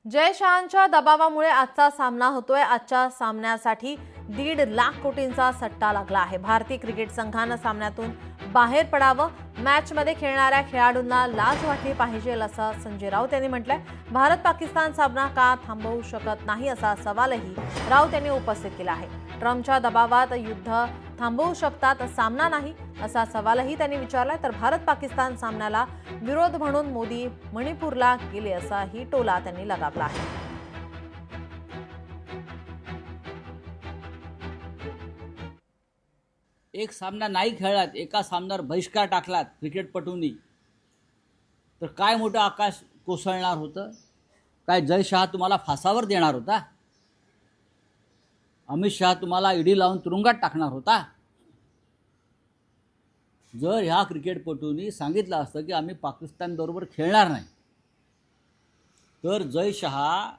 जय शहांच्या दबावामुळे आजचा सामना होतोय। आजच्या सामन्यासाठी 1.5 लाख कोटींचा सट्टा लागला आहे। भारतीय क्रिकेट संघानं सामन्यातून बाहेर पडावं, मॅचमध्ये खेळणाऱ्या खेळाडूंना लाज वाटली पाहिजे असं संजय राऊत यांनी म्हटलंय। भारत पाकिस्तान सामना का थांबवू शकत नाही असा सवालही राऊत यांनी उपस्थित केला आहे। ट्रम्पच्या दबावात युद्ध थांबवू शकतात, सामना नाही असा सवालही त्यांनी विचारलाय। तर भारत पाकिस्तान सामन्याला विरोध म्हणून मोदी मणिपूरला गेले असाही टोला त्यांनी लगावला आहे। एक सामना नाही खेळलात, एका सामन्यावर बहिष्कार टाकलात क्रिकेटपटूंनी, तर काय मोठं आकाश कोसळणार होतं? काय जय शहा तुम्हाला फासावर देणार होता? अमित शहा तुम्हाला ईडी लावून तुरुंगात टाकणार होता? जर ह्या क्रिकेटपटूंनी सांगितलं असतं की आम्ही पाकिस्तानबरोबर खेळणार नाही, तर जय शहा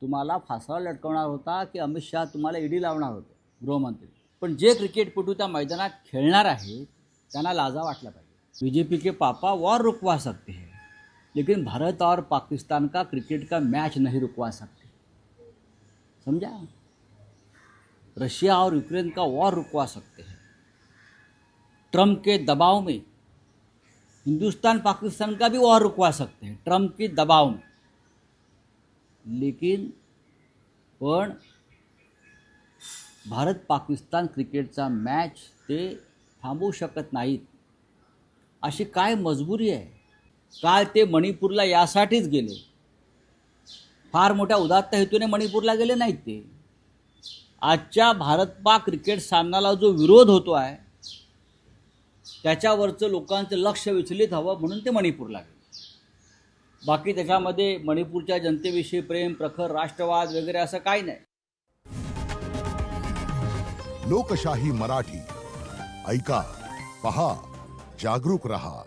तुम्हाला फासावर लटकवणार होता की अमित शहा तुम्हाला ईडी लावणार होते, गृहमंत्री? पण जे क्रिकेटपटू त्या मैदानात खेळणार आहेत त्यांना लाजा वाटला पाहिजे। बीजेपी के पापा वॉर रुकवा सकते हैं, लेकिन भारत और पाकिस्तान का क्रिकेट का मैच नहीं रुकवा सकते, समझा? रशिया और यूक्रेन का वॉर रुकवा सकते हैं। ट्रम्प के दबाव में हिंदुस्तान पाकिस्तान का भी वॉर रुकवा सकते हैं, ट्रम्प के दबाव में। लेकिन पण भारत पाकिस्तान क्रिकेटचा मॅच ते थांबवू शकत नाहीत। अशी काय मजबुरी आहे? काल ते मणिपूरला यासाठीच गेले, फार मोठ्या उदात्त हेतूने मणिपूरला गेले नाहीत ते। आजच्या भारत पाक क्रिकेट सामन्याला जो विरोध होतो आहे त्याच्यावरचं लोकांचं लक्ष विचलित हवं म्हणून ते मणिपूरला गेले। बाकी त्याच्यामध्ये मणिपूरच्या जनतेविषयी प्रेम, प्रखर राष्ट्रवाद वगैरे असं काही नाही। लोकशाही मराठी ऐका, पहा, जागरूक रहा।